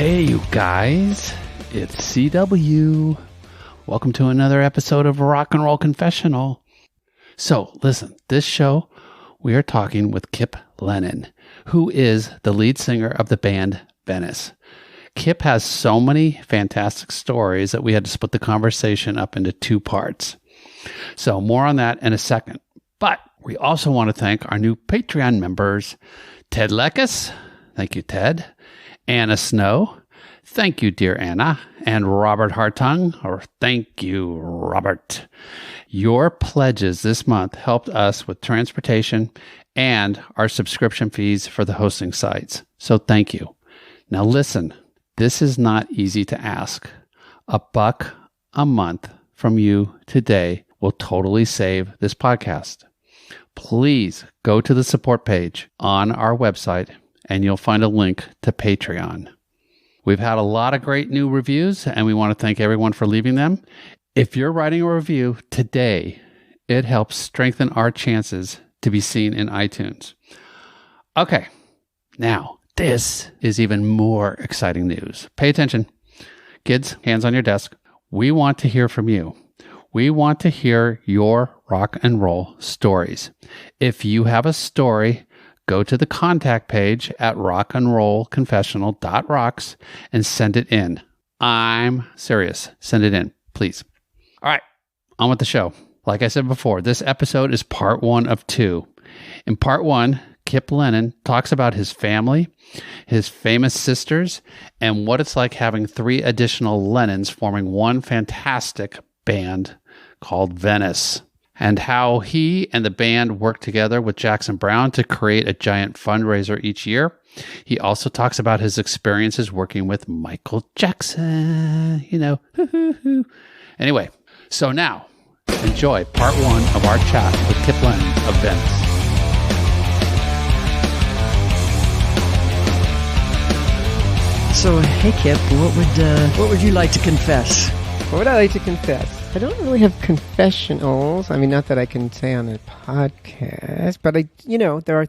Hey, you guys, it's CW. Welcome to another episode of Rock and Roll Confessional. So, listen, this show, we are talking with Kipp Lennon, who is the lead singer of the band Venice. Kipp has so many fantastic stories that we had to split the conversation up into two parts. So, more on that in a second. But we also want to thank our new Patreon members, Ted Lekes. Thank you, Ted. Anna Snow, thank you, dear Anna, and Robert Hartung, or thank you, Robert. Your pledges this month helped us with transportation and our subscription fees for the hosting sites. So thank you. Now listen, this is not easy to ask. $1 a month from you today will totally save this podcast. Please go to the support page on our website and you'll find a link to Patreon. We've had a lot of great new reviews, and we want to thank everyone for leaving them. If you're writing a review today, it helps strengthen our chances to be seen in iTunes. Okay, now this is even more exciting news. Pay attention. Kids, hands on your desk. We want to hear from you. We want to hear your rock and roll stories. If you have a story, go to the contact page at rockandrollconfessional.rocks and send it in. I'm serious. Send it in, please. All right, on with the show. Like I said before, this episode is part 1 of 2. In part 1, Kipp Lennon talks about his family, his famous sisters, and what it's like having 3 additional Lennons forming one fantastic band called Venice, and how he and the band work together with Jackson Browne to create a giant fundraiser each year. He also talks about his experiences working with Michael Jackson, Anyway, so now, enjoy part 1 of our chat with Kipp Lennon of Venice. So, hey Kipp, what would you like to confess? What would I like to confess? I don't really have confessionals. I mean, not that I can say on a podcast, but there are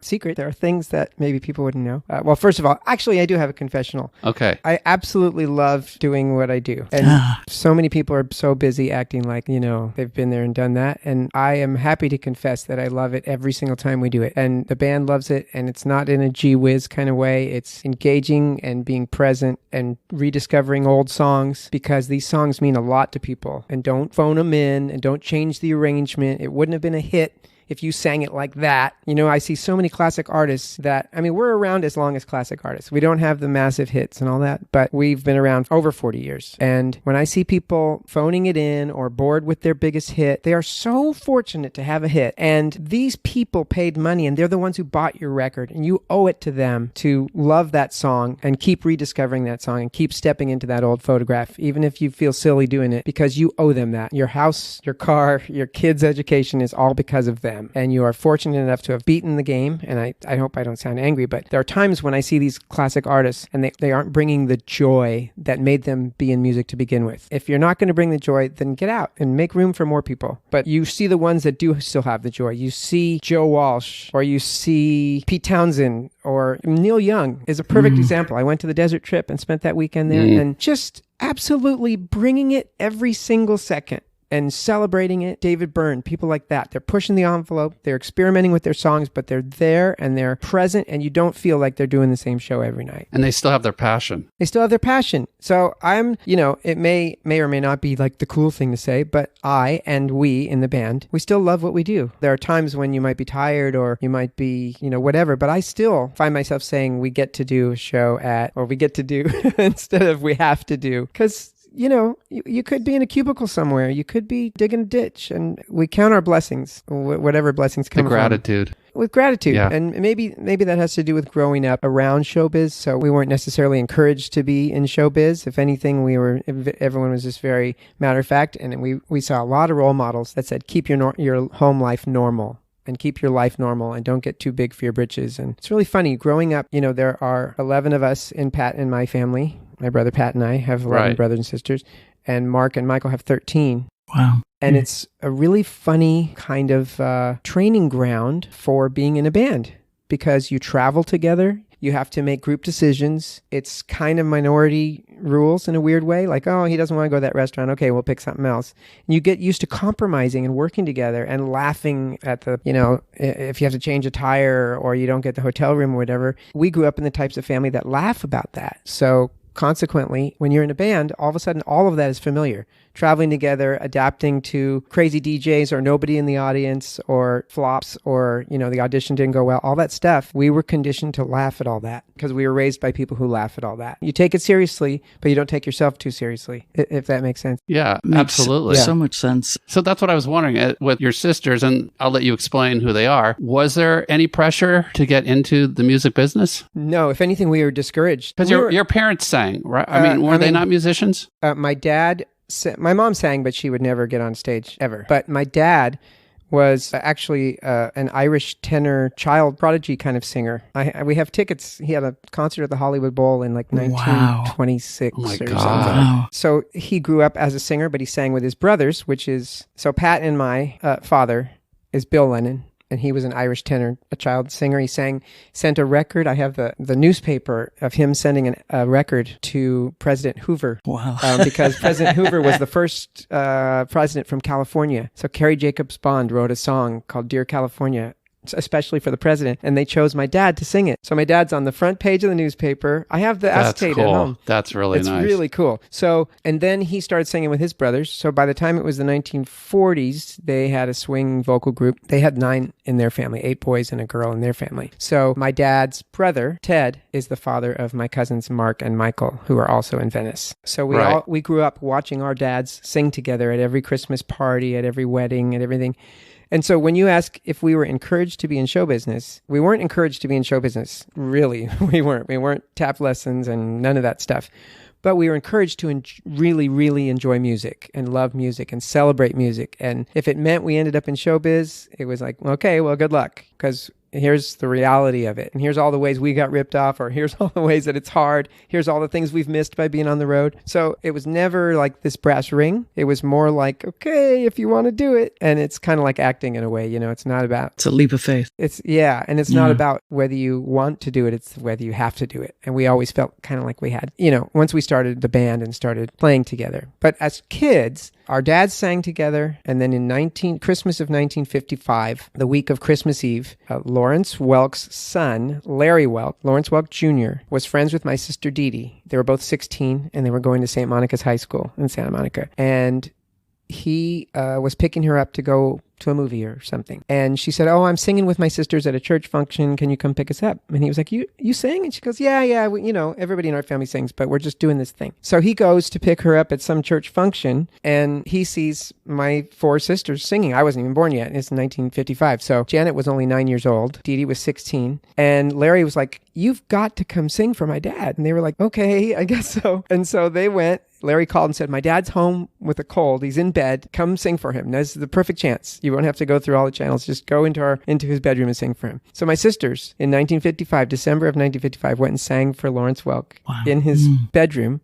things that maybe people wouldn't know. Well, first of all, actually, I do have a confessional. Okay. I absolutely love doing what I do. And so many people are so busy acting like, they've been there and done that. And I am happy to confess that I love it every single time we do it. And the band loves it. And it's not in a gee whiz kind of way. It's engaging and being present and rediscovering old songs, because these songs mean a lot to people. And don't phone them in and don't change the arrangement. It wouldn't have been a hit if you sang it like that. I see so many classic artists we're around as long as classic artists. We don't have the massive hits and all that, but we've been around over 40 years. And when I see people phoning it in or bored with their biggest hit, they are so fortunate to have a hit. And these people paid money, and they're the ones who bought your record, and you owe it to them to love that song and keep rediscovering that song and keep stepping into that old photograph, even if you feel silly doing it, because you owe them that. Your house, your car, your kids' education is all because of them. And you are fortunate enough to have beaten the game. And I hope I don't sound angry, but there are times when I see these classic artists and they aren't bringing the joy that made them be in music to begin with. If you're not going to bring the joy, then get out and make room for more people. But you see the ones that do still have the joy. You see Joe Walsh, or you see Pete Townsend, or Neil Young is a perfect example. I went to the desert trip and spent that weekend there and just absolutely bringing it every single second and celebrating it. David Byrne, people like that. They're pushing the envelope. They're experimenting with their songs, but they're there and they're present, and you don't feel like they're doing the same show every night. And they still have their passion. They still have their passion. So it may or may not be like the cool thing to say, but I and we in the band, we still love what we do. There are times when you might be tired or you might be, whatever, but I still find myself saying we get to do a show at, or we get to do instead of we have to do, because you could be in a cubicle somewhere. You could be digging a ditch, and we count our blessings, whatever blessings come The gratitude. With gratitude. Yeah. And maybe that has to do with growing up around showbiz. So we weren't necessarily encouraged to be in showbiz. If anything, everyone was just very matter of fact. And we saw a lot of role models that said, keep your home life normal. And keep your life normal and don't get too big for your britches. And it's really funny. Growing up, there are 11 of us in my family. My brother Pat and I have 11 brothers and sisters. And Mark and Michael have 13. Wow. And it's a really funny kind of training ground for being in a band, because you travel together. You have to make group decisions. It's kind of minority rules in a weird way. Like, oh, he doesn't want to go to that restaurant. Okay, we'll pick something else. And you get used to compromising and working together and laughing at the, if you have to change a tire or you don't get the hotel room or whatever. We grew up in the types of family that laugh about that. So consequently, when you're in a band, all of a sudden, all of that is familiar. Traveling together, adapting to crazy DJs or nobody in the audience or flops or, the audition didn't go well, all that stuff. We were conditioned to laugh at all that because we were raised by people who laugh at all that. You take it seriously, but you don't take yourself too seriously, if that makes sense. Yeah, Makes absolutely. so much sense. So that's what I was wondering with your sisters, and I'll let you explain who they are. Was there any pressure to get into the music business? No, if anything, we were discouraged. Because your parents sang, right? Were they not musicians? My mom sang, but she would never get on stage ever. But my dad was actually an Irish tenor child prodigy kind of singer. We have tickets. He had a concert at the Hollywood Bowl in like 1926 or something. Wow. So he grew up as a singer, but he sang with his brothers, so Pat and my father is Bill Lennon. And he was an Irish tenor, a child singer. He sent a record. I have the newspaper of him sending a record to President Hoover. Wow. Because President Hoover was the first president from California. So Carrie Jacobs Bond wrote a song called Dear California, especially for the president, and they chose my dad to sing it. So my dad's on the front page of the newspaper. I have the acetate at home. That's really nice. It's really cool. So, and then he started singing with his brothers. So by the time it was the 1940s, they had a swing vocal group. They had 9 in their family, 8 boys and a girl in their family. So my dad's brother, Ted, is the father of my cousins Mark and Michael, who are also in Venice. So we grew up watching our dads sing together at every Christmas party, at every wedding, and everything. And so when you ask if we were encouraged to be in show business, we weren't encouraged to be in show business. Really, we weren't. We weren't tap lessons and none of that stuff. But we were encouraged to really, really enjoy music and love music and celebrate music. And if it meant we ended up in showbiz, it was like, okay, well, good luck. Because here's the reality of it. And here's all the ways we got ripped off, or here's all the ways that it's hard. Here's all the things we've missed by being on the road. So it was never like this brass ring. It was more like, okay, if you want to do it. And it's kind of like acting in a way, it's not about... It's a leap of faith. And it's not about whether you want to do it. It's whether you have to do it. And we always felt kind of like we had, once we started the band and started playing together. But as kids, our dads sang together. And then in Christmas of 1955, the week of Christmas Eve, Lawrence Welk's son, Larry Welk, Lawrence Welk Jr., was friends with my sister Dee Dee. They were both 16, and they were going to St. Monica's High School in Santa Monica. And he was picking her up to go to a movie or something. And she said, I'm singing with my sisters at a church function. Can you come pick us up? And he was like, you sing? And she goes, yeah, everybody in our family sings, but we're just doing this thing. So he goes to pick her up at some church function, and he sees my 4 sisters singing. I wasn't even born yet. It's 1955. So Janet was only 9 years old. Dee Dee was 16. And Larry was like, you've got to come sing for my dad. And they were like, okay, I guess so. And so they went. Larry called and said, my dad's home with a cold. He's in bed. Come sing for him. This is the perfect chance. You won't have to go through all the channels. Just go into his bedroom and sing for him. So my sisters in December of 1955, went and sang for Lawrence Welk in his bedroom.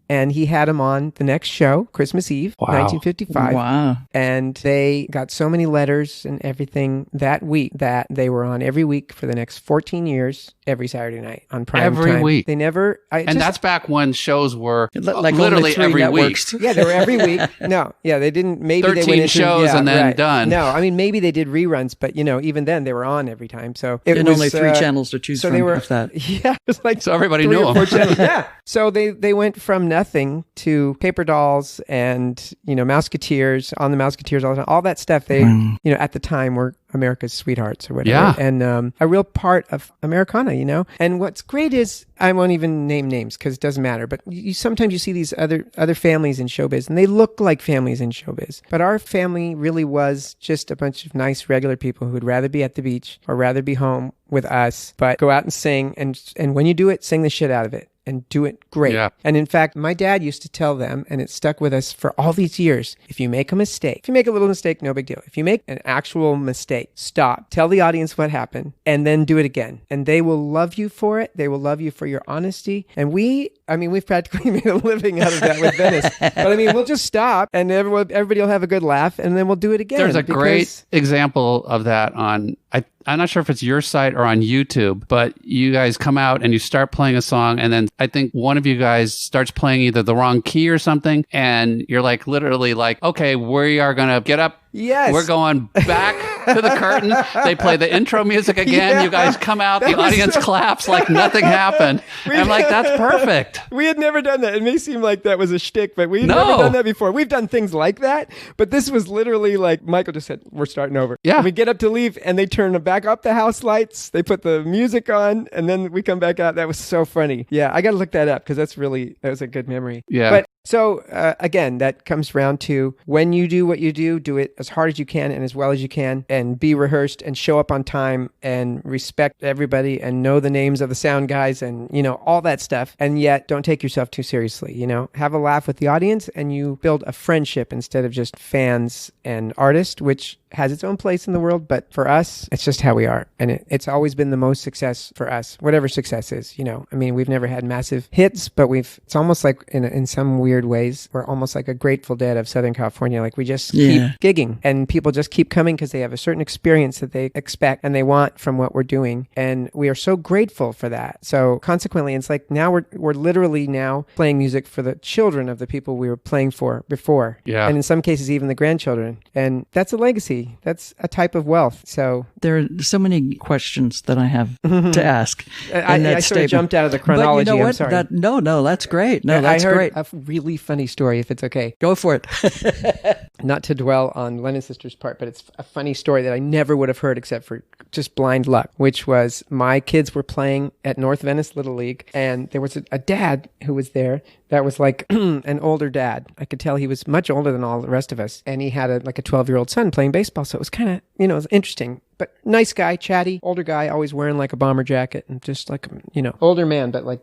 And he had him on the next show, Christmas Eve, 1955. Wow. And they got so many letters and everything that week that they were on every week for the next 14 years, every Saturday night on prime time. Every week. They never... that's back when shows were like literally every networks. week. Yeah, they were every week. No, yeah, they didn't... Maybe 13 they went into, shows and then done. No, I mean, maybe they did reruns, but, even then they were on every time. So it and was... only 3 channels to choose from. They were, if that. Yeah, it was like... So everybody 3 knew or them. 4 channels. Yeah. So they went from nothing to paper dolls and, Mouseketeers, on the Mouseketeers, all that stuff. They, at the time were America's sweethearts or whatever. Yeah. And a real part of Americana, And what's great is, I won't even name names because it doesn't matter, but sometimes you see these other families in showbiz and they look like families in showbiz. But our family really was just a bunch of nice, regular people who'd rather be at the beach or rather be home with us, but go out and sing. And when you do it, sing the shit out of it. And do it great. Yeah. And in fact, my dad used to tell them, and it stuck with us for all these years, if you make a mistake, if you make a little mistake, no big deal. If you make an actual mistake, stop, tell the audience what happened, and then do it again. And they will love you for it. They will love you for your honesty. And we I mean, we've practically made a living out of that with Venice. But I mean, we'll just stop and everybody will have a good laugh and then we'll do it again. There's a great example of that on, I'm not sure if it's your site or on YouTube, but you guys come out and you start playing a song, and then I think one of you guys starts playing either the wrong key or something, and you're like literally like, okay, we are going to get up. Yes. We're going back to the curtain. They play the intro music again. Yeah. You guys come out. The audience claps like nothing happened. I'm like, that's perfect. We had never done that. It may seem like that was a shtick, but we'd never done that before. We've done things like that, but this was literally like Michael just said, we're starting over. Yeah. And we get up to leave and they turn back up the house lights. They put the music on and then we come back out. That was so funny. Yeah, I got to look that up because that was a good memory. Yeah. But so again, that comes around to when you do what you do it as hard as you can and as well as you can, and be rehearsed and show up on time and respect everybody and know the names of the sound guys and, all that stuff. And yet don't take yourself too seriously, have a laugh with the audience and you build a friendship instead of just fans and artists, which has its own place in the world. But for us, it's just how we are. And it's always been the most success for us, whatever success is, I mean, we've never had massive hits, but it's almost like in some weird ways, we're almost like a Grateful Dead of Southern California. Like we just keep gigging and people just keep coming because they have a certain experience that they expect and they want from what we're doing. And we are so grateful for that. So consequently, it's like now we're literally now playing music for the children of the people we were playing for before. Yeah. And in some cases, even the grandchildren. And that's a legacy. That's a type of wealth. So there are so many questions that I have to ask. I sort of jumped out of the chronology. But you know what? I'm sorry. No, that's great. No, that's great. I heard a really funny story, if it's okay. Go for it. Not to dwell on Lennon Sisters' part, but it's a funny story that I never would have heard except for just blind luck, which was my kids were playing at North Venice Little League, and there was a dad who was there that was like an older dad. I could tell he was much older than all the rest of us, and he had a 12-year-old son playing baseball, so it was kind of, it was interesting. But nice guy, chatty, older guy, always wearing like a bomber jacket and just like, older man, but like,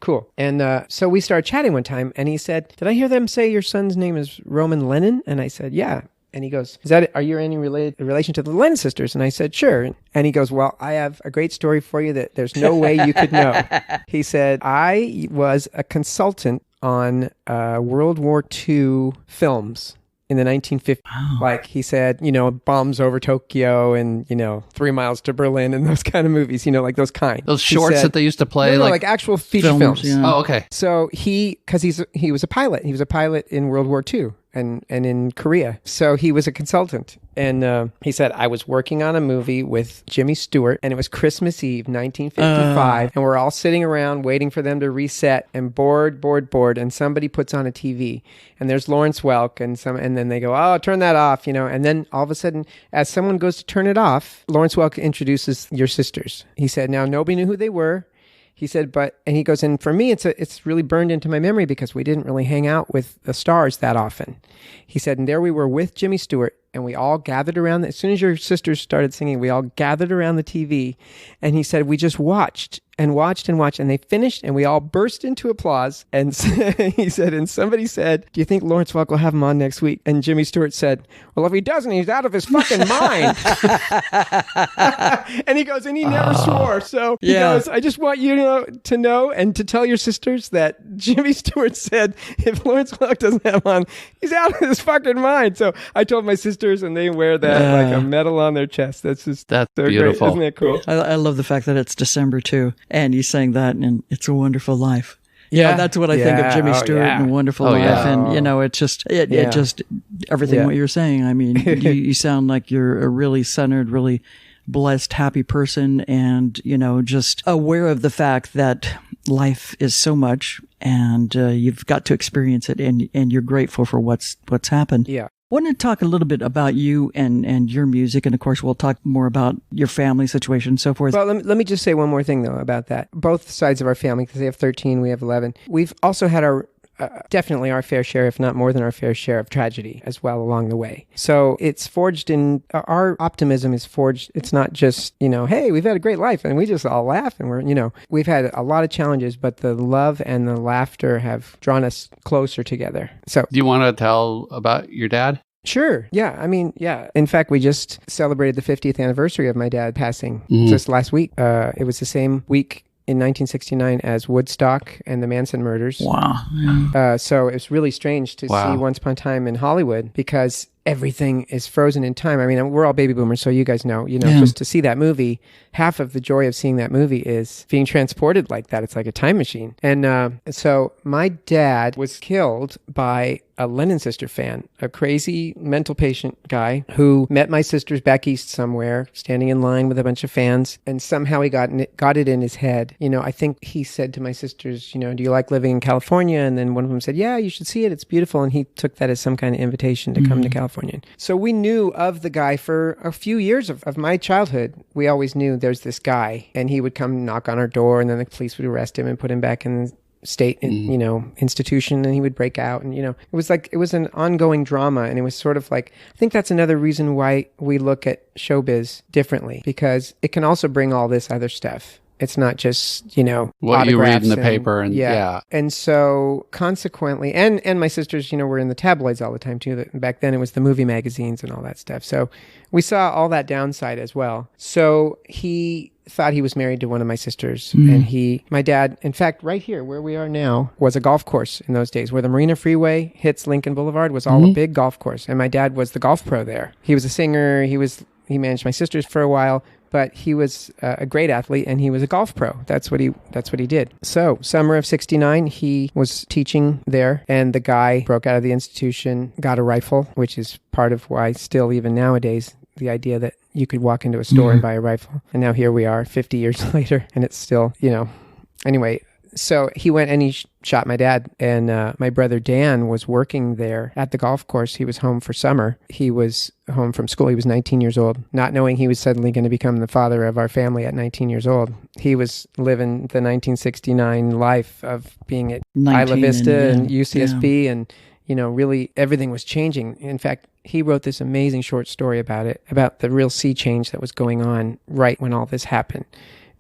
cool. And so we started chatting one time and he said, did I hear them say your son's name is Roman Lennon? And I said, yeah. And he goes, are you any relation to the Lennon Sisters? And I said, sure. And he goes, well, I have a great story for you that there's no way you could know. He said, I was a consultant on World War II films in the 1950s. Wow. Like he said, Bombs Over Tokyo and, 3 Miles to Berlin and those kind of movies, like those kind. Those shorts that they used to play? No, like actual feature films. Yeah. Oh, okay. So because he was a pilot. He was a pilot in World War II. And in Korea. So he was a consultant. And he said, I was working on a movie with Jimmy Stewart, and it was Christmas Eve, 1955. And we're all sitting around waiting for them to reset, and bored. And somebody puts on a TV. And there's Lawrence Welk, and then they go, oh, turn that off, And then all of a sudden, as someone goes to turn it off, Lawrence Welk introduces your sisters. He said, now nobody knew who they were. He said, and he goes, and for me, it's really burned into my memory because we didn't really hang out with the stars that often. He said, and there we were with Jimmy Stewart, and we all gathered around. As soon as your sisters started singing, we all gathered around the TV. And he said, we just watched and watched and watched, and they finished, and we all burst into applause. And he said, and somebody said, do you think Lawrence Welk will have him on next week? And Jimmy Stewart said, well, if he doesn't, he's out of his fucking mind. And he goes, and he never swore. So he goes, I just want you to know and to tell your sisters that Jimmy Stewart said, if Lawrence Welk doesn't have him on, he's out of his fucking mind. So I told my sisters, and they wear that like a medal on their chest. That's beautiful. Great. Isn't that cool? I love the fact that it's December too. And you sang that in It's a Wonderful Life. Yeah. That's what I think of Jimmy Stewart and A Wonderful Life. Yeah. And, it's just, it just, everything what you're saying. I mean, you sound like you're a really centered, really blessed, happy person and, just aware of the fact that life is so much and you've got to experience it and you're grateful for what's happened. Yeah. I want to talk a little bit about you and your music. And of course, we'll talk more about your family situation and so forth. Well, let me just say one more thing, though, about that. Both sides of our family, because they have 13, we have 11. We've also had definitely our fair share, if not more than our fair share of tragedy as well along the way. So it's forged in, our optimism is forged. It's not just, hey, we've had a great life and we just all laugh and we've had a lot of challenges, but the love and the laughter have drawn us closer together. So do you want to tell about your dad? Sure. Yeah. I mean, yeah. In fact, we just celebrated the 50th anniversary of my dad passing just last week. It was the same week in 1969 as Woodstock and the Manson murders. Wow. Yeah. So it was really strange to see Once Upon a Time in Hollywood because everything is frozen in time. I mean, we're all baby boomers, so you guys know, just to see that movie, half of the joy of seeing that movie is being transported like that. It's like a time machine. And so my dad was killed by a Lennon Sister fan, a crazy mental patient guy who met my sisters back east somewhere, standing in line with a bunch of fans, and somehow he got it in his head. I think he said to my sisters, do you like living in California? And then one of them said, yeah, you should see it. It's beautiful. And he took that as some kind of invitation to come to California. So we knew of the guy for a few years of my childhood. We always knew there's this guy, and he would come knock on our door, and then the police would arrest him and put him back in the state, institution, and he would break out. And, it was an ongoing drama. And it was sort of like, I think that's another reason why we look at showbiz differently, because it can also bring all this other stuff. It's not just, what you read in the paper. And yeah. And so consequently, and my sisters, were in the tabloids all the time too. Back then it was the movie magazines and all that stuff. So we saw all that downside as well. So he thought he was married to one of my sisters. And my dad, in fact, right here where we are now, was a golf course in those days where the Marina Freeway hits Lincoln Boulevard, was all a big golf course. And my dad was the golf pro there. He was a singer. He managed my sisters for a while. But he was a great athlete, and he was a golf pro. That's what he did. So summer of 69, he was teaching there, and the guy broke out of the institution, got a rifle, which is part of why still even nowadays, the idea that you could walk into a store and buy a rifle. And now here we are 50 years later, and it's still, Anyway, so he went and he shot my dad, and my brother Dan was working there at the golf course. He was home for summer. He was home from school. He was 19 years old, not knowing he was suddenly going to become the father of our family at 19 years old. He was living the 1969 life of being at Isla Vista and UCSB, and really everything was changing. In fact, he wrote this amazing short story about it, about the real sea change that was going on right when all this happened.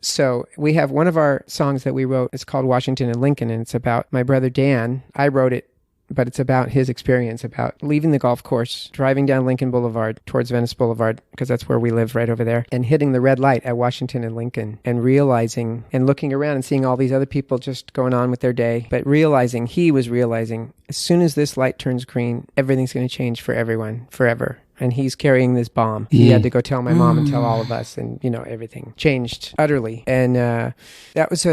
So we have one of our songs that we wrote. It's called Washington and Lincoln, and it's about my brother Dan. I wrote it, but it's about his experience, about leaving the golf course, driving down Lincoln Boulevard towards Venice Boulevard, because that's where we live right over there, and hitting the red light at Washington and Lincoln, and realizing and looking around and seeing all these other people just going on with their day, but he was realizing as soon as this light turns green, everything's going to change for everyone forever. And he's carrying this bomb. He had to go tell my mom and tell all of us, and everything changed utterly. And that was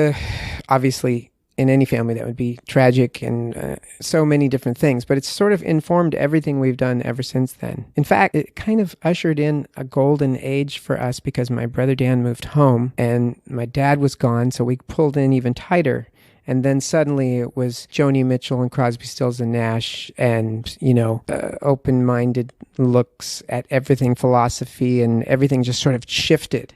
obviously in any family that would be tragic, and so many different things, but it's sort of informed everything we've done ever since then. In fact, it kind of ushered in a golden age for us, because my brother Dan moved home and my dad was gone, so we pulled in even tighter. And then suddenly it was Joni Mitchell and Crosby, Stills and Nash, and, open-minded looks at everything, philosophy, and everything just sort of shifted.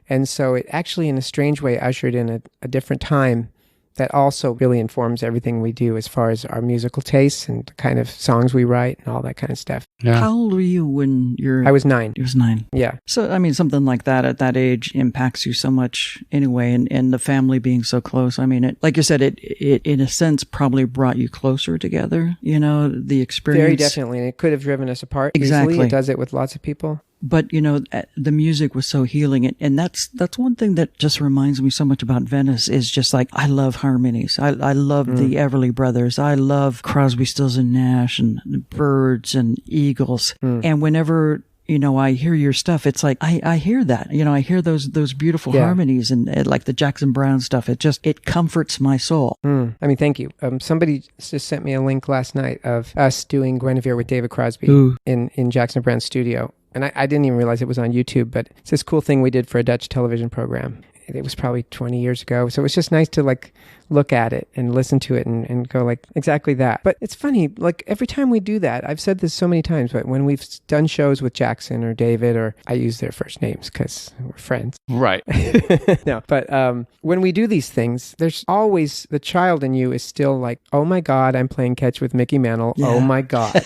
And so it actually, in a strange way, ushered in a different time that also really informs everything we do as far as our musical tastes and the kind of songs we write and all that kind of stuff. Yeah. How old were you when I was 9. You was 9. Yeah. So, something like that at that age impacts you so much anyway, and the family being so close. It, like you said, it in a sense probably brought you closer together, the experience. Very definitely. And it could have driven us apart. Exactly. Easily. It does it with lots of people. But, the music was so healing. And that's one thing that just reminds me so much about Venice, is just like, I love harmonies. I love the Everly Brothers. I love Crosby, Stills and Nash, and the Byrds and Eagles. And whenever, I hear your stuff, it's like, I hear that, I hear those beautiful harmonies, and like the Jackson Browne stuff. It comforts my soul. Thank you. Somebody just sent me a link last night of us doing Guinevere with David Crosby in Jackson Browne's studio. And I didn't even realize it was on YouTube, but it's this cool thing we did for a Dutch television program. It was probably 20 years ago. So it was just nice to look at it and listen to it and go exactly that. But it's funny, every time we do that, I've said this so many times, but when we've done shows with Jackson or David, or I use their first names because we're friends. Right. No, but when we do these things, there's always the child in you is still like, oh my God, I'm playing catch with Mickey Mantle. Yeah. Oh my God.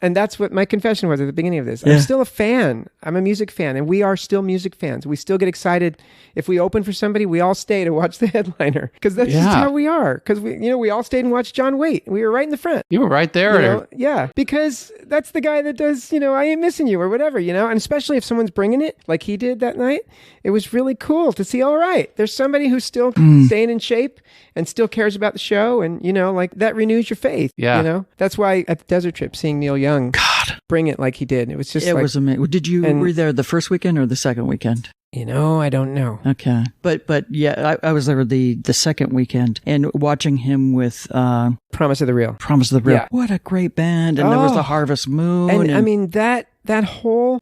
And that's what my confession was at the beginning of this. Yeah. I'm still a fan. I'm a music fan, and we are still music fans. We still get excited if we we open for somebody, we all stay to watch the headliner because that's just how we are. Because we all stayed and watched John Waite. We were right in the front. You were right there. Yeah, because that's the guy that does, I Ain't Missing You or whatever, and especially if someone's bringing it like he did that night, it was really cool to see, all right, there's somebody who's still staying in shape and still cares about the show. And, like that renews your faith. Yeah. That's why at the Desert Trip, seeing Neil Young bring it like he did, it was just was amazing. Were you there the first weekend or the second weekend? I don't know. Okay. But yeah, I was there the second weekend and watching him with Promise of the Real. Yeah. What a great band. And there was the Harvest Moon. And I mean, that whole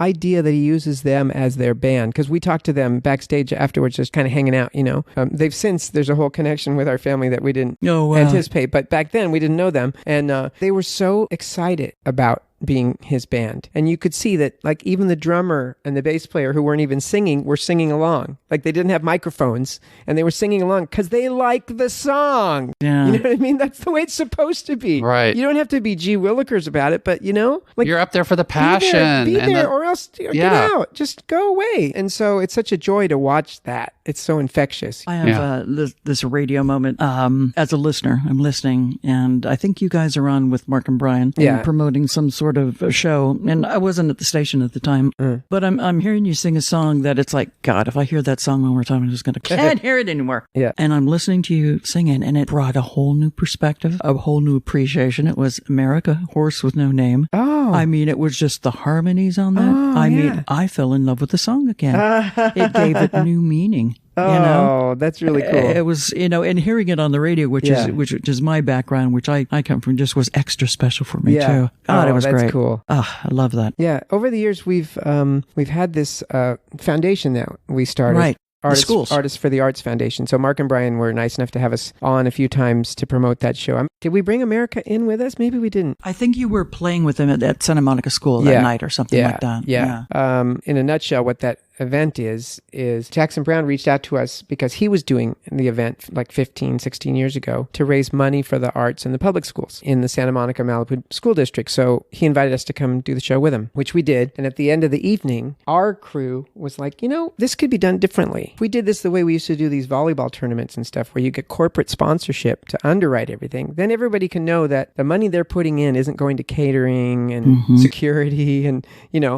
idea that he uses them as their band, because we talked to them backstage afterwards, just kind of hanging out, there's a whole connection with our family that we didn't anticipate. But back then we didn't know them. And they were so excited about being his band. And you could see that like even the drummer and the bass player who weren't even singing were singing along. Like they didn't have microphones and they were singing along because they like the song. Yeah. You know what I mean? That's the way it's supposed to be. Right. You don't have to be G. Willikers about it, but like you're up there for the passion. Be there or else get out. Just go away. And so it's such a joy to watch that. It's so infectious. I have this radio moment as a listener. I'm listening and I think you guys are on with Mark and Brian promoting some sort of a show, and I wasn't at the station at the time, but I'm hearing you sing a song that it's like, God, if I hear that song one more time, I'm just can't hear it anymore. Yeah. And I'm listening to you singing, and it brought a whole new perspective, a whole new appreciation. It was America, Horse with No Name. Oh. I mean, it was just the harmonies on that. I mean, I fell in love with the song again. It gave it new meaning. Oh, that's really cool. It was, and hearing it on the radio, which is my background, which I come from, just was extra special for me too. God, it was that's great. Cool. Oh, I love that. Yeah. Over the years, we've had this foundation that we started. Right. Artists for the Arts Foundation. So Mark and Brian were nice enough to have us on a few times to promote that show. Did we bring America in with us? Maybe we didn't. I think you were playing with them at Santa Monica School that night or something like that. Yeah. In a nutshell, what that event is Jackson Browne reached out to us because he was doing the event like 15, 16 years ago to raise money for the arts in the public schools in the Santa Monica Malibu School District. So he invited us to come do the show with him, which we did. And at the end of the evening, our crew was like, this could be done differently. If we did this the way we used to do these volleyball tournaments and stuff where you get corporate sponsorship to underwrite everything, then everybody can know that the money they're putting in isn't going to catering and security and,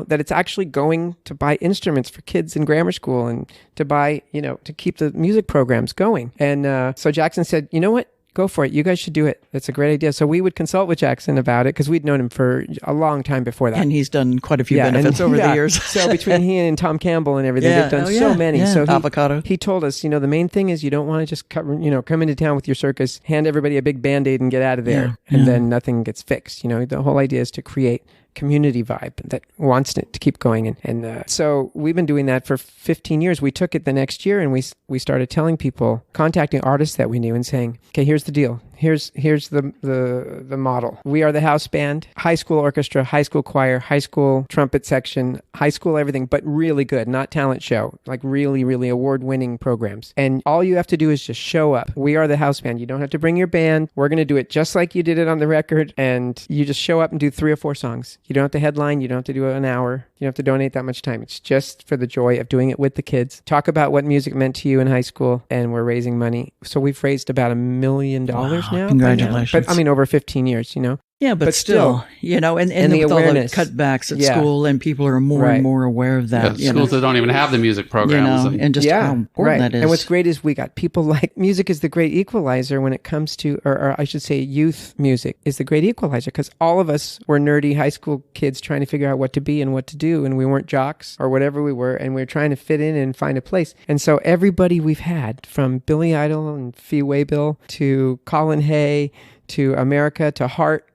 that it's actually going to buy instruments for kids in grammar school and to buy, to keep the music programs going. And so Jackson said, you know what? Go for it. You guys should do it. It's a great idea. So we would consult with Jackson about it because we'd known him for a long time before that. And he's done quite a few benefits over the years. So between he and Tom Campbell and everything, they've done so many. Yeah. So Avocado. He told us, the main thing is you don't want to just come into town with your circus, hand everybody a big Band-Aid and get out of there. And then nothing gets fixed. The whole idea is to create community vibe that wants it to keep going. And so we've been doing that for 15 years. We took it the next year and we started telling people, contacting artists that we knew and saying, okay, here's the deal. Here's the model. We are the house band, high school orchestra, high school choir, high school trumpet section, high school everything, but really good, not talent show, like really, really award-winning programs. And all you have to do is just show up. We are the house band. You don't have to bring your band. We're going to do it just like you did it on the record. And you just show up and do 3 or 4 songs. You don't have to headline. You don't have to do an hour. You don't have to donate that much time. It's just for the joy of doing it with the kids. Talk about what music meant to you in high school, and we're raising money. So we've raised about $1 million now. Congratulations. But over 15 years, Yeah, but still, and the with awareness. All the cutbacks at school, and people are more and more aware of that. Schools that don't even have the music programs. And just how important that is. And what's great is we got people like music is the great equalizer when it comes to, or I should say youth music is the great equalizer, because all of us were nerdy high school kids trying to figure out what to be and what to do, and we weren't jocks or whatever we were, and we were trying to fit in and find a place. And so everybody we've had, from Billy Idol and Fee Waybill to Colin Hay to America to Hart,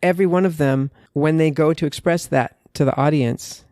every one of them, when they go to express that to the audience,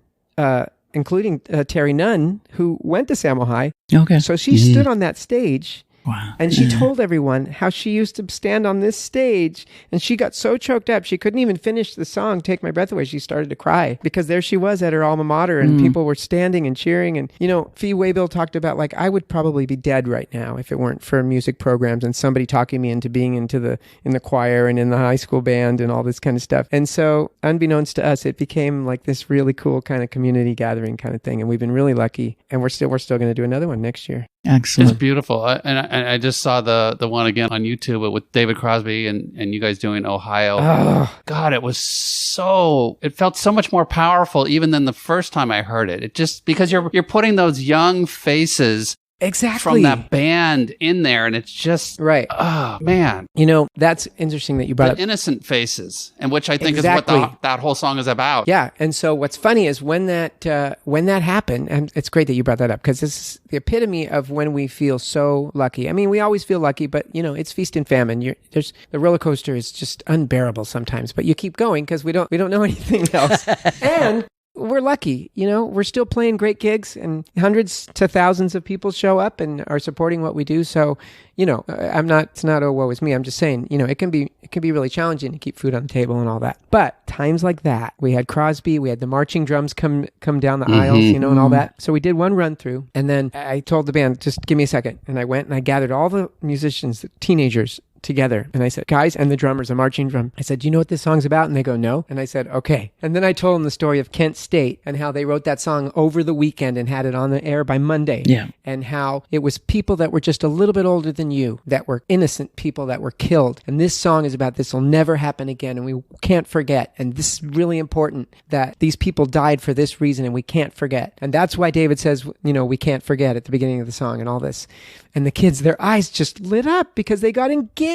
including Terry Nunn, who went to Samo High. Okay. So she stood on that stage Wow. And she told everyone how she used to stand on this stage and she got so choked up she couldn't even finish the song, Take My Breath Away. She started to cry because there she was at her alma mater and people were standing and cheering. And, Fee Waybill talked about, like, I would probably be dead right now if it weren't for music programs and somebody talking me into being in the choir and in the high school band and all this kind of stuff. And so unbeknownst to us, it became like this really cool kind of community gathering kind of thing. And we've been really lucky, and we're still going to do another one next year. Excellent. It's beautiful. I just saw the one again on YouTube with David Crosby and you guys doing Ohio. Oh. God, it felt so much more powerful even than the first time I heard it. It just, because you're putting those young faces Exactly. from that band in there, and it's just right. Oh man, that's interesting that you brought up innocent faces, and which I think exactly. is what that whole song is about. Yeah, and so what's funny is when that happened, and it's great that you brought that up because this is the epitome of when we feel so lucky. I mean, we always feel lucky, but it's feast and famine. The roller coaster is just unbearable sometimes, but you keep going because we don't know anything else, and we're lucky, we're still playing great gigs and hundreds to thousands of people show up and are supporting what we do. So, it's not, oh, woe is me. I'm just saying, it can be really challenging to keep food on the table and all that. But times like that, we had Crosby, we had the marching drums come down the aisles, and all that. So we did one run through, and then I told the band, just give me a second. And I went and I gathered all the musicians, the teenagers, together. And I said, guys, and the drummer's a marching drum. I said, do you know what this song's about? And they go, no. And I said, okay. And then I told them the story of Kent State and how they wrote that song over the weekend and had it on the air by Monday. Yeah. And how it was people that were just a little bit older than you, that were innocent people that were killed. And this song is about this will never happen again. And we can't forget. And this is really important that these people died for this reason and we can't forget. And that's why David says, we can't forget at the beginning of the song and all this. And the kids, their eyes just lit up because they got engaged.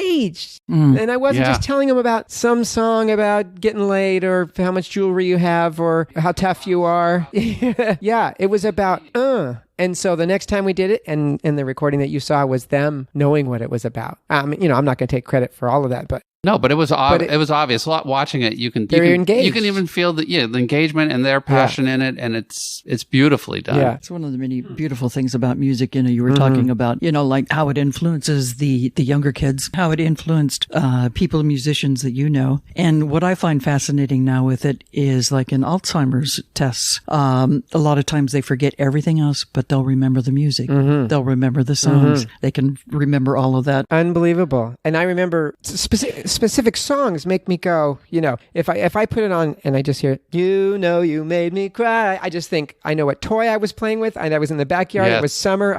And I wasn't just telling them about some song about getting laid or how much jewelry you have or how tough you are. Yeah, it was about, And so the next time we did it, and the recording that you saw was them knowing what it was about. I'm not going to take credit for all of that, but no, but it was obvious. Watching it, you can even feel the engagement and their passion in it, and it's beautifully done. Yeah. It's one of the many beautiful things about music. You were talking about like how it influences the younger kids, how it influenced people, musicians that and what I find fascinating now with it is like in Alzheimer's tests, a lot of times they forget everything else, but they'll remember the music. They'll remember the songs. They can remember all of that. Unbelievable. And I remember specific songs make me go, if I put it on and I just hear, you made me cry, I just think, I know what toy I was playing with. I was in the backyard. Yes. It was summer.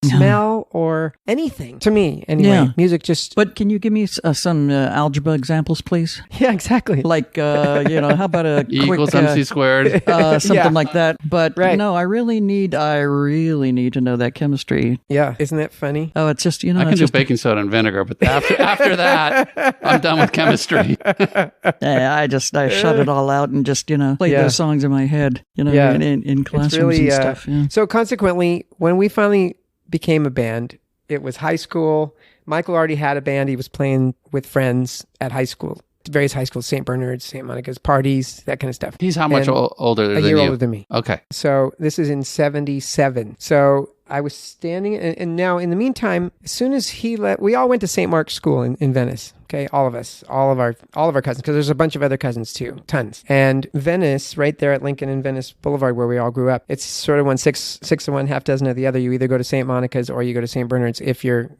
Smell or anything. To me, anyway, music just... But can you give me some algebra examples, please? Yeah, exactly. Like, how about a E quick... equals MC squared. Something like that. But, right. I really need to know that chemistry. Yeah. Isn't that funny? Oh, it's just, I can do baking soda and vinegar, but after that, I'm done with chemistry. I shut it all out and just, play those songs in my head, in classrooms and stuff. Yeah. So consequently, when we finally became a band, it was high school. Michael already had a band. He was playing with friends at high school, various high schools, St. Bernard's, St. Monica's, parties, that kind of stuff. He's how much older than you? A year older than me. Okay. So this is in 1977. So I was standing, and now in the meantime, as soon as he left, we all went to St. Mark's School in Venice. Okay, all of us, all of our cousins, because there's a bunch of other cousins too, tons. And Venice, right there at Lincoln and Venice Boulevard, where we all grew up, it's sort of one six of one, half dozen of the other. You either go to St. Monica's or you go to St. Bernard's if you're,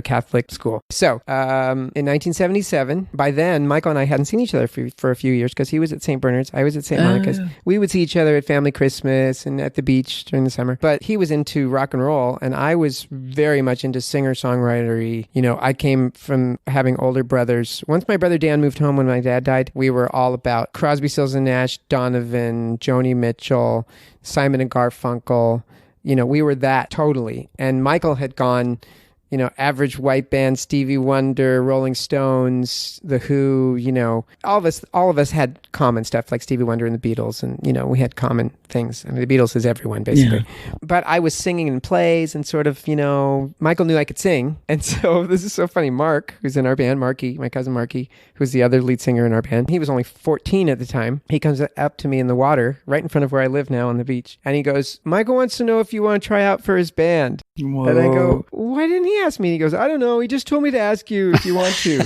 Catholic school. So in 1977, by then, Michael and I hadn't seen each other for a few years because he was at St. Bernard's, I was at St. Monica's. We would see each other at family Christmas and at the beach during the summer. But he was into rock and roll, and I was very much into singer-songwritery. I came from having older brothers. Once my brother Dan moved home when my dad died, we were all about Crosby, Stills and Nash, Donovan, Joni Mitchell, Simon and Garfunkel. We were that totally. And Michael had gone, Average White Band, Stevie Wonder, Rolling Stones, The Who, all of us had common stuff like Stevie Wonder and the Beatles, and, we had common things. I mean, the Beatles is everyone, basically. Yeah. But I was singing in plays and sort of, Michael knew I could sing. And so this is so funny. Mark, who's in our band, Marky, my cousin Marky, who's the other lead singer in our band, he was only 14 at the time. He comes up to me in the water right in front of where I live now on the beach. And he goes, Michael wants to know if you want to try out for his band. Whoa. And I go, why didn't he ask me? He goes, I don't know. He just told me to ask you if you want to,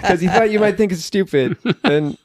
because he thought you might think it's stupid. And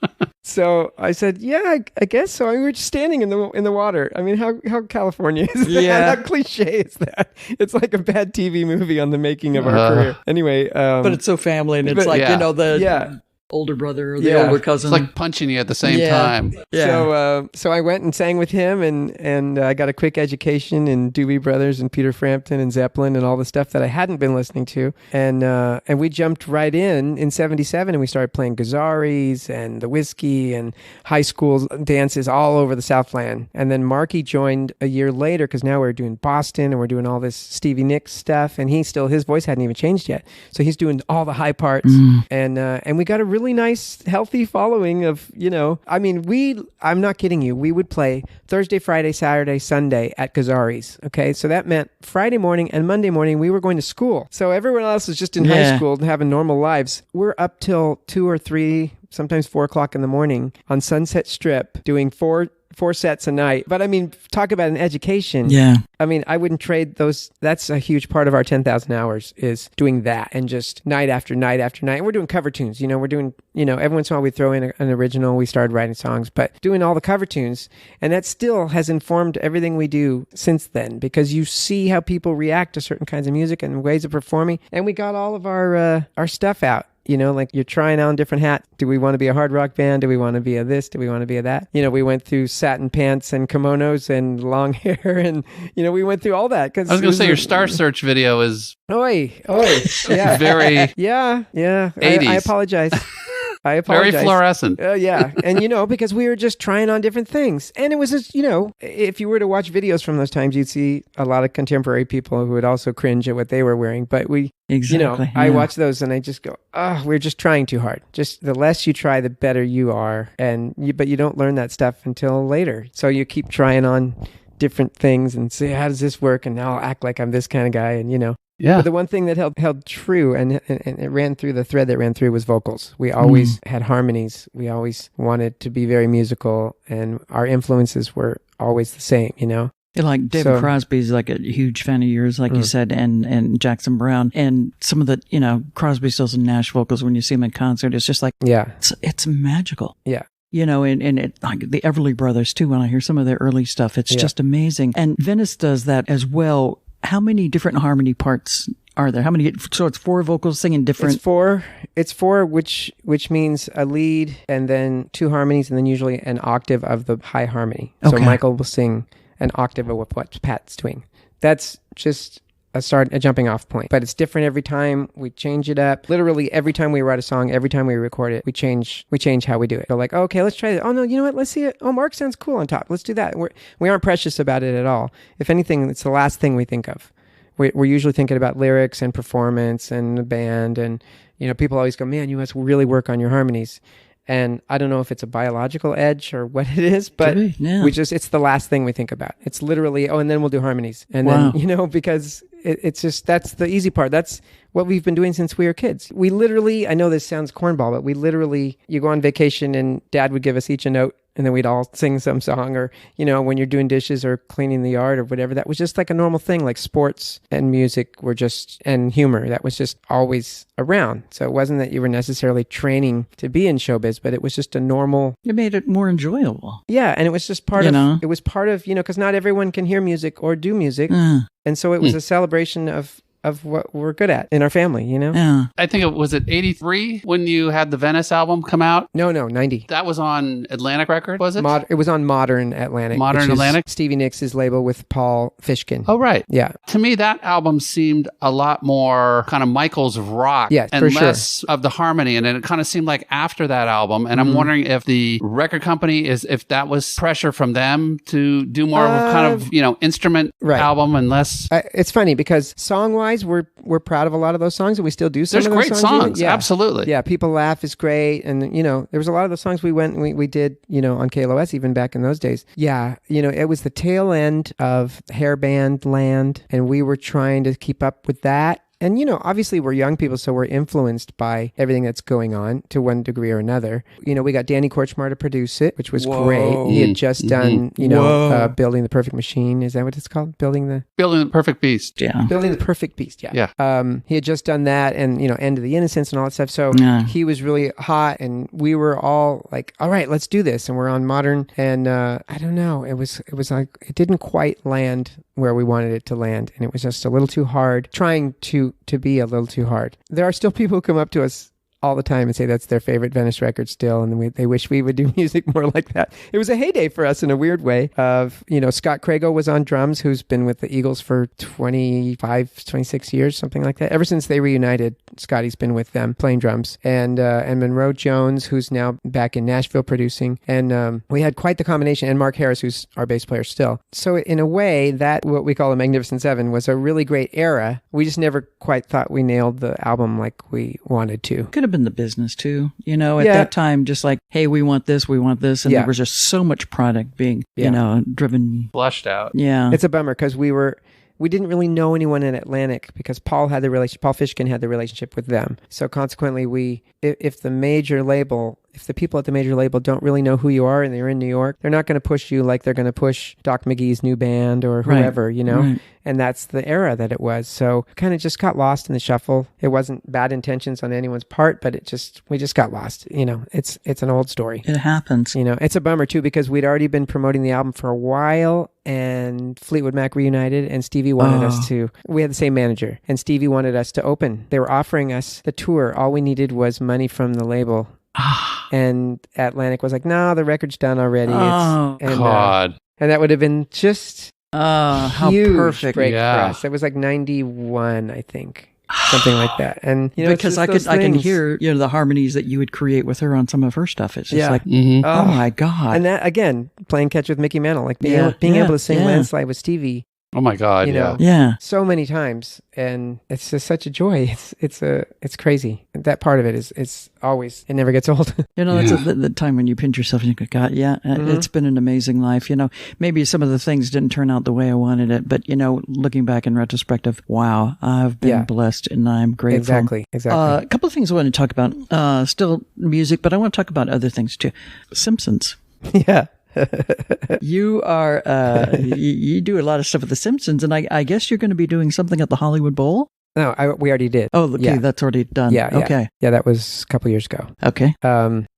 so I said, yeah, I guess so. I mean, we're just standing in the water. I mean, how California is that? Yeah. How cliche is that? It's like a bad TV movie on the making of our career. Anyway. But it's so family, and it's the older brother or the older cousin. It's like punching you at the same time. Yeah. So I went and sang with him, and I got a quick education in Doobie Brothers and Peter Frampton and Zeppelin and all the stuff that I hadn't been listening to. And we jumped right in 77, and we started playing Gazzarri's and the Whiskey and high school dances all over the Southland. And then Marky joined a year later, because now we're doing Boston and we're doing all this Stevie Nicks stuff, and his voice hadn't even changed yet. So he's doing all the high parts, and we got a really nice, healthy following of, I mean, I'm not kidding you. We would play Thursday, Friday, Saturday, Sunday at Gazzarri's. Okay. So that meant Friday morning and Monday morning, we were going to school. So everyone else was just in high school and having normal lives. We're up till 2 or 3, sometimes 4 o'clock in the morning on Sunset Strip doing four sets a night. But I mean, talk about an education. Yeah. I mean, I wouldn't trade those. That's a huge part of our 10,000 hours is doing that, and just night after night after night. And we're doing cover tunes. We're doing, every once in a while we throw in an original. We started writing songs, but doing all the cover tunes. And that still has informed everything we do since then, because you see how people react to certain kinds of music and ways of performing. And we got all of our stuff out. Like you're trying on different hats. Do we want to be a hard rock band? Do we want to be a this? Do we want to be a that? We went through satin pants and kimonos and long hair, and we went through all that. Cause I was going to say your Star Search video is yeah, very 80s. I apologize. Very fluorescent. Yeah. And, because we were just trying on different things. And it was just, if you were to watch videos from those times, you'd see a lot of contemporary people who would also cringe at what they were wearing. But I watch those and I just go, we're just trying too hard. Just the less you try, the better you are. But you don't learn that stuff until later. So you keep trying on different things and say, how does this work? And now I'll act like I'm this kind of guy. And, Yeah. But the one thing that held true, and it ran through, the thread that ran through, was vocals. We always had harmonies. We always wanted to be very musical, and our influences were always the same, Like David Crosby's like a huge fan of yours, like you said, and Jackson Browne, and some of the, Crosby Stills and Nash vocals, when you see them in concert, it's just like, it's magical. Yeah. And it, like the Everly Brothers too, when I hear some of their early stuff, it's just amazing. And Venice does that as well. How many different harmony parts are there? How many? So it's 4 vocals singing different. It's four, which means a lead and then 2 harmonies and then usually an octave of the high harmony. So Michael will sing an octave of what Pat's doing. That's just a jumping off point. But it's different every time. We change it up. Literally every time we write a song, every time we record it, we change how we do it. So like, okay, let's try that. Oh no, you know what? Let's see it. Oh, Mark sounds cool on top. Let's do that. We aren't precious about it at all. If anything, it's the last thing we think of. We're usually thinking about lyrics and performance and the band. And, people always go, man, you must really work on your harmonies. And I don't know if it's a biological edge or what it is, but it's the last thing we think about. It's literally, and then we'll do harmonies. And then, because it's just, that's the easy part. That's what we've been doing since we were kids. We literally, I know this sounds cornball, but you go on vacation and Dad would give us each a note, and then we'd all sing some song, or, when you're doing dishes or cleaning the yard or whatever, that was just like a normal thing. Like sports and music and humor, that was just always around. So it wasn't that you were necessarily training to be in showbiz, but it was just a normal. It made it more enjoyable. Yeah. And it was just part it was part of, because not everyone can hear music or do music. And so it was a celebration of what we're good at in our family, Yeah. I think it was 83 when you had the Venice album come out? No, 90. That was on Atlantic Records, was it? It was on Modern Atlantic. Modern Atlantic? Stevie Nicks' label with Paul Fishkin. Oh, right. Yeah. To me, that album seemed a lot more kind of Michael's rock and less of the harmony. And then it kind of seemed like after that album. And I'm wondering if the record company if that was pressure from them to do more of a kind of, instrument album and less. It's funny because song-wise, we're proud of a lot of those songs, and we still do some of those songs. There's great songs, absolutely. Yeah, People Laugh is great, and there was a lot of the songs we did on KLOS even back in those days. Yeah, it was the tail end of hair band land, and we were trying to keep up with that. And, obviously we're young people, so we're influenced by everything that's going on to one degree or another. We got Danny Korchmar to produce it, which was great. He had just done, Building the Perfect Machine. Is that what it's called? Building the Perfect Beast. Yeah. Building the Perfect Beast. Yeah. He had just done that and, End of the Innocence and all that stuff. So he was really hot and we were all like, all right, let's do this. And we're on Modern. And I don't know. It was like, it didn't quite land where we wanted it to land. And it was just a little too hard, trying to be a little too hard. There are still people who come up to us all the time and say that's their favorite Venice record still, and they wish we would do music more like that. It was a heyday for us in a weird way of, Scott Crago was on drums, who's been with the Eagles for 25, 26 years, something like that. Ever since they reunited, Scotty's been with them playing drums. And Monroe Jones, who's now back in Nashville producing. And we had quite the combination. And Mark Harris, who's our bass player still. So in a way, that what we call the Magnificent Seven was a really great era. We just never quite thought we nailed the album like we wanted to. Could have been the business too, at that time, just like, hey, we want this, and there was just so much product being driven, flushed out. It's a bummer because we didn't really know anyone in Atlantic because Paul Fishkin had the relationship with them. So consequently, if the people at the major label don't really know who you are and they're in New York, they're not going to push you like they're going to push Doc McGee's new band or whoever, Right. And that's the era that it was. So kind of just got lost in the shuffle. It wasn't bad intentions on anyone's part, but we just got lost. It's an old story. It happens. It's a bummer too because we'd already been promoting the album for a while and Fleetwood Mac reunited and Stevie wanted us to, we had the same manager and Stevie wanted us to open. They were offering us the tour. All we needed was money from the label. And Atlantic was like, no, the record's done already. God. And that would have been just how huge perfect break for us. It was like 91, I think. Something like that. And because I can hear the harmonies that you would create with her on some of her stuff. It's just like, oh my God. And that, again, playing catch with Mickey Mantle, like being able to sing Landslide with Stevie. Oh my God! So many times, and it's just such a joy. It's crazy. That part of it is always, it never gets old. That's the time when you pinch yourself and you go, God, it's been an amazing life. Maybe some of the things didn't turn out the way I wanted it, but looking back in retrospective, wow, I've been blessed and I'm grateful. Exactly. A couple of things I want to talk about. Still music, but I want to talk about other things too. Simpsons. Yeah. You are you do a lot of stuff with the Simpsons, and I guess you're going to be doing something at the Hollywood Bowl. No, we already did. Oh, okay, that's already done. Yeah, okay. Yeah, that was a couple years ago. Okay.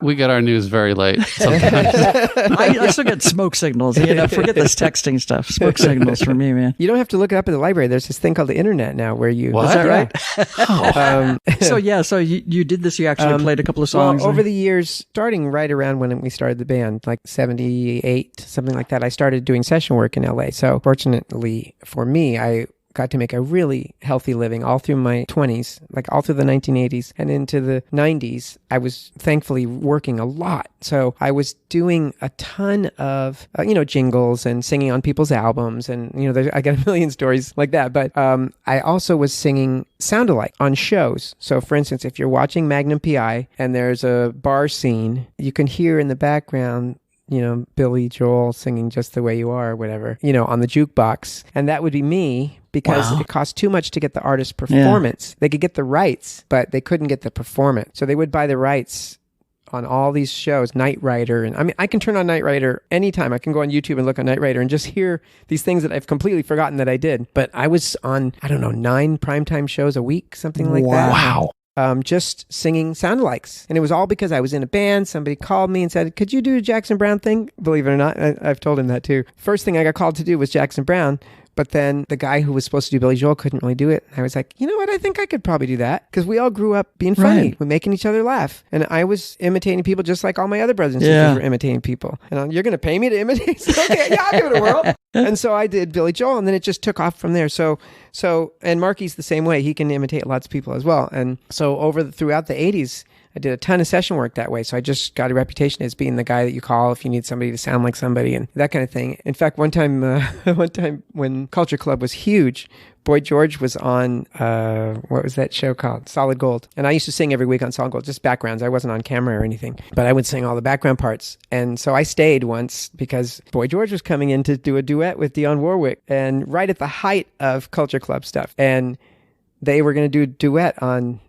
We get our news very late sometimes. I still get smoke signals. Forget this texting stuff. Smoke signals for me, man. You don't have to look it up in the library. There's this thing called the internet now where you... What? Is that right? So you did this. You actually played a couple of songs. Well, over the years, starting right around when we started the band, like 78, something like that, I started doing session work in LA. So fortunately for me, I got to make a really healthy living all through my 20s, like all through the 1980s and into the 90s. I was thankfully working a lot. So I was doing a ton of, jingles and singing on people's albums. And, I got a million stories like that. But I also was singing sound-alike on shows. So for instance, if you're watching Magnum PI and there's a bar scene, you can hear in the background Billy Joel singing Just the Way You Are or whatever, on the jukebox. And that would be me because it cost too much to get the artist's performance. Yeah. They could get the rights, but they couldn't get the performance. So they would buy the rights on all these shows, Knight Rider. And I can turn on Knight Rider anytime. I can go on YouTube and look on Knight Rider and just hear these things that I've completely forgotten that I did. But I was on, 9 primetime shows a week, something like that. Wow. Just singing sound-alikes. And it was all because I was in a band. Somebody called me and said, could you do a Jackson Browne thing? Believe it or not, I've told him that too. First thing I got called to do was Jackson Browne. But then the guy who was supposed to do Billy Joel couldn't really do it. I was like, you know what? I think I could probably do that. Because we all grew up being funny. We're making each other laugh. And I was imitating people just like all my other brothers and sisters were imitating people. And you're going to pay me to imitate? Okay, yeah, I'll give it a whirl. And so I did Billy Joel, and then it just took off from there. So and Marky's the same way. He can imitate lots of people as well. And so throughout the 80s, I did a ton of session work that way. So I just got a reputation as being the guy that you call if you need somebody to sound like somebody and that kind of thing. In fact, one time when Culture Club was huge, Boy George was on, what was that show called? Solid Gold. And I used to sing every week on Solid Gold, just backgrounds. I wasn't on camera or anything, but I would sing all the background parts. And so I stayed once because Boy George was coming in to do a duet with Dionne Warwick and right at the height of Culture Club stuff. And they were going to do a duet on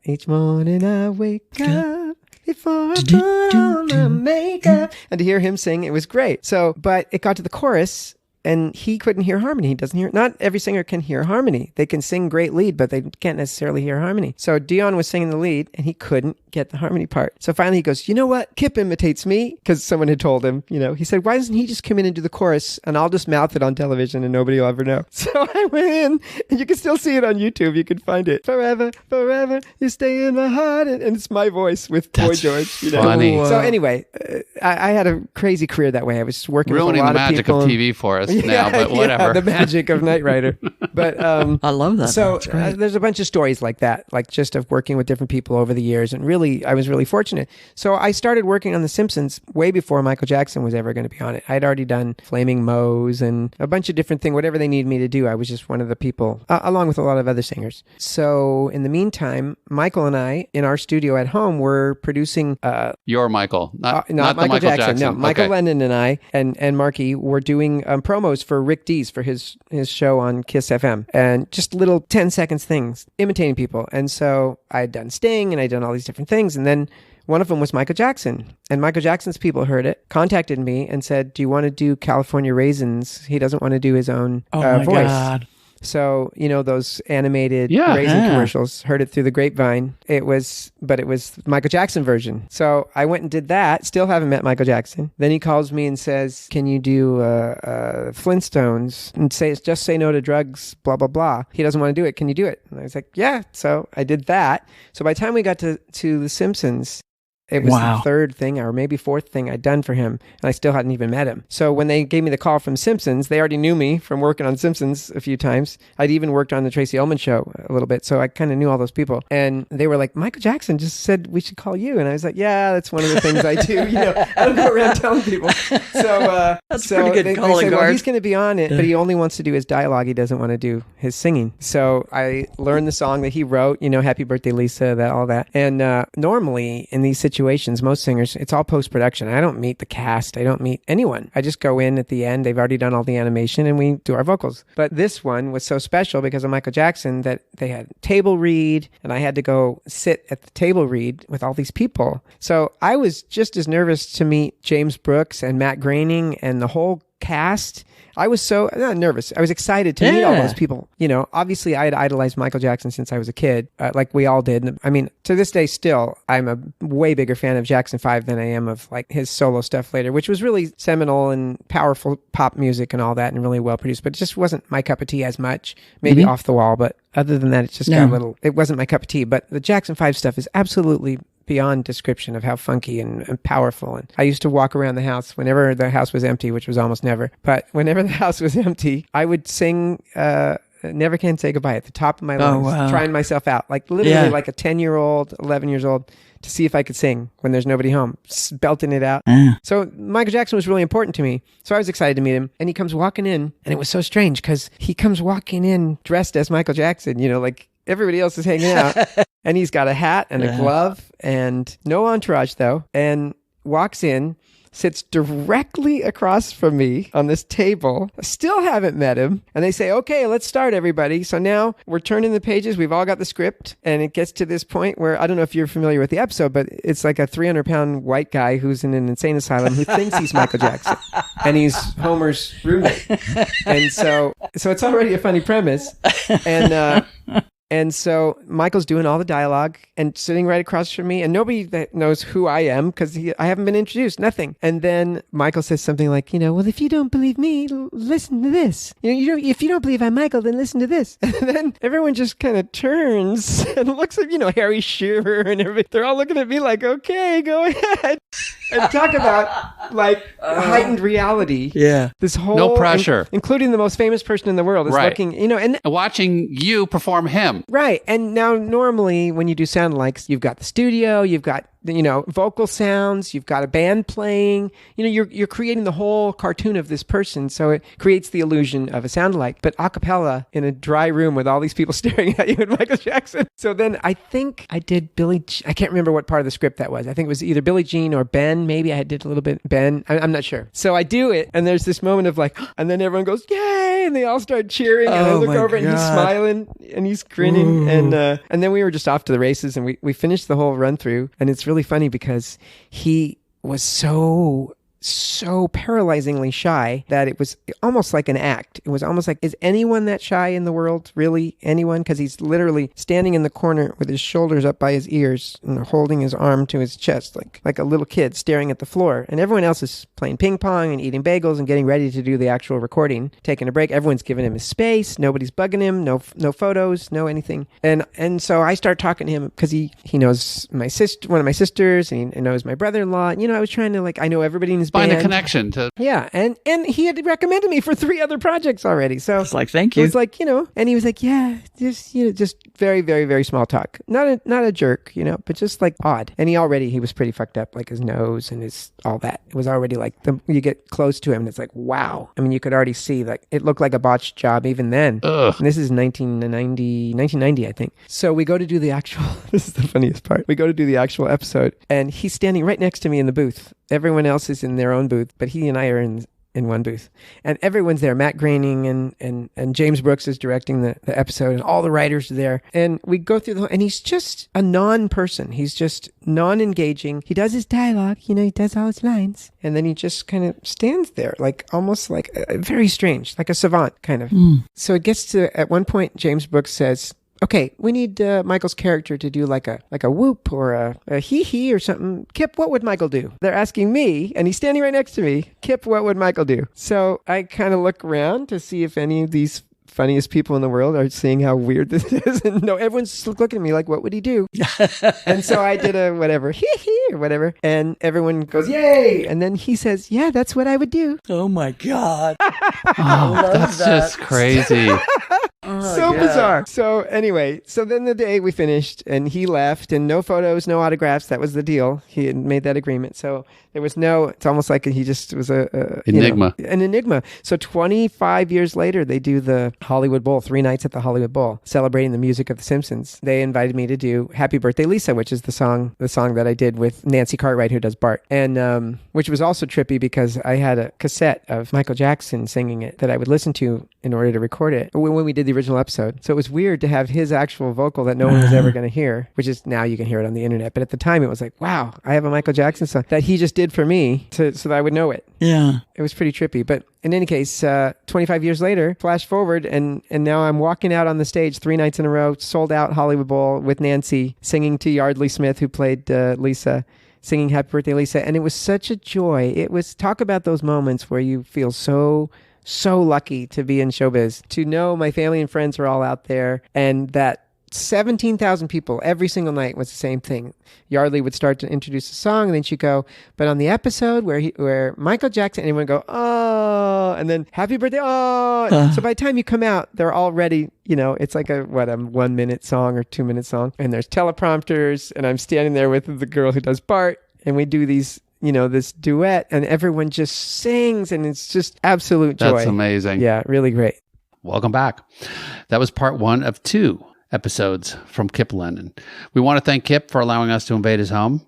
Each Morning I Wake Up Before I put on my makeup. And to hear him sing, it was great. So, but it got to the chorus, and he couldn't hear harmony. He doesn't hear, not every singer can hear harmony. They can sing great lead, but they can't necessarily hear harmony. So Dion was singing the lead, and he couldn't get the harmony part. So finally he goes, you know what? Kipp imitates me, because someone had told him, he said, why doesn't he just come in and do the chorus, and I'll just mouth it on television and nobody will ever know. So I went in, and you can still see it on YouTube. You can find it. Forever, forever, you stay in my heart. And it's my voice with Boy George. Funny. So anyway, I had a crazy career that way. I was working ruining with a lot of people. Ruining the magic of TV for us now, but whatever. The magic of Knight Rider. But I love that. So there's a bunch of stories like that, like just of working with different people over the years. And really, I was really fortunate. So I started working on The Simpsons way before Michael Jackson was ever going to be on it. I'd already done Flaming Moe's and a bunch of different things, whatever they needed me to do. I was just one of the people, along with a lot of other singers. So in the meantime, Michael and I, in our studio at home, were producing... Your Michael, not Michael Jackson. No, Michael Okay. Lennon and I and Marky were doing promos for Rick Dees for his show on Kiss FM, and just little 10 seconds things, imitating people. And so I had done Sting and I'd done all these different things. And then one of them was Michael Jackson. And Michael Jackson's people heard it, contacted me and said, do you want to do California Raisins? He doesn't want to do his own voice. God. So, those animated raisin commercials, heard it through the grapevine. It was Michael Jackson version. So I went and did that. Still haven't met Michael Jackson. Then he calls me and says, can you do Flintstones and just say no to drugs, blah, blah, blah. He doesn't want to do it. Can you do it? And I was like, yeah. So I did that. So by the time we got to The Simpsons, it was the third thing or maybe fourth thing I'd done for him, and I still hadn't even met him. So when they gave me the call from Simpsons, they already knew me from working on Simpsons a few times. I'd even worked on the Tracy Ullman show a little bit, so I kind of knew all those people. And they were like, Michael Jackson just said we should call you. And I was like, yeah, that's one of the things I do. I don't go around telling people. So that's pretty good calling they said, card. well, he's going to be on it, but he only wants to do his dialogue. He doesn't want to do his singing. So I learned the song that he wrote, Happy Birthday, Lisa, all that. And normally in these situations, most singers, it's all post-production. I don't meet the cast. I don't meet anyone. I just go in at the end. They've already done all the animation and we do our vocals. But this one was so special because of Michael Jackson that they had table read and I had to go sit at the table read with all these people. So I was just as nervous to meet James Brooks and Matt Groening and the whole cast. I was so not nervous. I was excited to meet all those people. Obviously I had idolized Michael Jackson since I was a kid, like we all did. I mean, to this day still, I'm a way bigger fan of Jackson 5 than I am of like his solo stuff later, which was really seminal and powerful pop music and all that and really well produced, but it just wasn't my cup of tea as much, maybe off the wall. But other than that, it just got a little, it wasn't my cup of tea. But the Jackson 5 stuff is absolutely beyond description of how funky and powerful. And I used to walk around the house whenever the house was empty, which was almost never. But whenever the house was empty, I would sing Never Can Say Goodbye at the top of my lungs, trying myself out. Like literally like a 10-year-old, 11 years old, to see if I could sing when there's nobody home, belting it out. So Michael Jackson was really important to me. So I was excited to meet him. And he comes walking in, and it was so strange because he comes walking in dressed as Michael Jackson, like everybody else is hanging out. And he's got a hat and a glove and no entourage though. And walks in, sits directly across from me on this table. I still haven't met him. And they say, okay, let's start everybody. So now we're turning the pages. We've all got the script. And it gets to this point where, I don't know if you're familiar with the episode, but it's like a 300-pound white guy who's in an insane asylum who thinks he's Michael Jackson. And he's Homer's roommate. And so it's already a funny premise. And so Michael's doing all the dialogue and sitting right across from me, and nobody that knows who I am because I haven't been introduced, nothing. And then Michael says something like, well, if you don't believe me, listen to this. If you don't believe I'm Michael, then listen to this. And then everyone just kind of turns and looks at, Harry Shearer and everybody. They're all looking at me like, okay, go ahead. And talk about like heightened reality. Yeah. This whole... No pressure. Including the most famous person in the world is looking, and watching you perform him. Right. And now normally when you do sound likes, you've got the studio, you've got, vocal sounds, you've got a band playing, you're creating the whole cartoon of this person. So it creates the illusion of a sound alike. But a cappella in a dry room with all these people staring at you and Michael Jackson. So then I think I did I can't remember what part of the script that was. I think it was either Billie Jean or Ben. Maybe I did a little bit Ben. I'm not sure. So I do it and there's this moment of like, and then everyone goes, yay. And they all start cheering. And I look over and he's smiling and he's grinning. And then we were just off to the races and we finished the whole run through. And it's really funny because he was so paralyzingly shy that it was almost like an act. It was almost like, is anyone that shy in the world? Really? Anyone? Because he's literally standing in the corner with his shoulders up by his ears and holding his arm to his chest like a little kid staring at the floor. And everyone else is playing ping pong and eating bagels and getting ready to do the actual recording, taking a break. Everyone's giving him his space. Nobody's bugging him. No photos, no anything. And so I start talking to him because he knows one of my sisters, and he knows my brother-in-law. You know, I was trying to I know everybody in his find band. a connection to. Yeah, and he had recommended me for 3 other projects already. So it's like, thank you. It was like, and he was like, yeah, just very, very, very small talk. Not a jerk, but just like odd. And he was pretty fucked up, like his nose and his all that. It was already like you get close to him and it's like, wow. I mean, you could already see like it looked like a botched job even then. Ugh. And this is 1990, I think. So we go to do the actual. This is the funniest part. We go to do the actual episode, and he's standing right next to me in the booth. Everyone else is in their own booth, but he and I are in one booth. And everyone's there. Matt Groening and James Brooks is directing the episode, and all the writers are there. And we go through and he's just a non-person. He's just non-engaging. He does his dialogue, he does all his lines. And then he just kind of stands there, like almost like very strange, like a savant kind of. So it gets to, at one point, James Brooks says, okay, we need Michael's character to do like a whoop or a hee-hee or something. Kipp, what would Michael do? They're asking me, and he's standing right next to me. Kipp, what would Michael do? So I kind of look around to see if any of these funniest people in the world are seeing how weird this is. And no, everyone's just looking at me like, what would he do? And so I did a whatever, hee-hee or whatever. And everyone goes, yay! And then he says, yeah, that's what I would do. Oh my God. That's just crazy. So bizarre. So anyway, then the day we finished and he left, and no photos, no autographs. That was the deal. He had made that agreement. So there was it's almost like he just was an enigma. So 25 years later, they do the Hollywood Bowl, 3 nights at the Hollywood Bowl, celebrating the music of the Simpsons. They invited me to do Happy Birthday Lisa, which is the song that I did with Nancy Cartwright, who does Bart. And which was also trippy because I had a cassette of Michael Jackson singing it that I would listen to in order to record it when we did the original episode. So it was weird to have his actual vocal that no one was ever going to hear, which is now you can hear it on the internet. But at the time it was like, wow, I have a Michael Jackson song that he just did for me so that I would know it. Yeah. It was pretty trippy. But in any case, 25 years later, flash forward, and now I'm walking out on the stage 3 nights in a row, sold out Hollywood Bowl with Nancy, singing to Yardley Smith, who played Lisa, singing Happy Birthday Lisa. And it was such a joy. It was, talk about those moments where you feel so lucky to be in showbiz, to know my family and friends are all out there, and that 17,000 people every single night was the same thing. Yardley would start to introduce a song, and then she'd go, but on the episode where Michael Jackson, and everyone would go, oh, and then Happy Birthday, oh. So by the time you come out, they're already, it's like a 1 minute song or 2 minute song, and there's teleprompters, and I'm standing there with the girl who does Bart, and we do these, this duet, and everyone just sings, and it's just absolute joy. That's amazing. Yeah, really great. Welcome back. That was part 1 of 2 episodes from Kipp Lennon. We want to thank Kipp for allowing us to invade his home.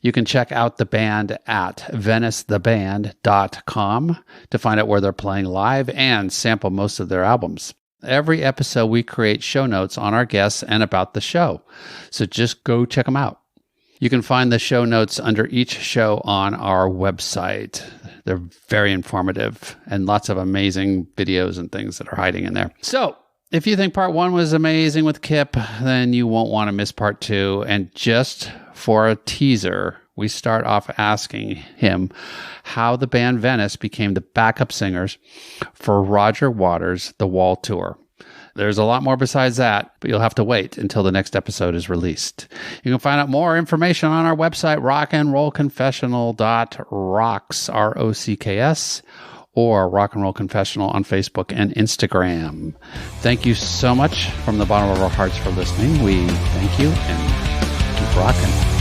You can check out the band at VeniceTheBand.com to find out where they're playing live and sample most of their albums. Every episode, we create show notes on our guests and about the show. So just go check them out. You can find the show notes under each show on our website. They're very informative and lots of amazing videos and things that are hiding in there. So if you think part 1 was amazing with Kipp, then you won't want to miss part 2. And just for a teaser, we start off asking him how the band Venice became the backup singers for Roger Waters' The Wall Tour. There's a lot more besides that, but you'll have to wait until the next episode is released. You can find out more information on our website, rockandrollconfessional.rocks, ROCKS, or Rock and Roll Confessional on Facebook and Instagram. Thank you so much from the bottom of our hearts for listening. We thank you and keep rocking.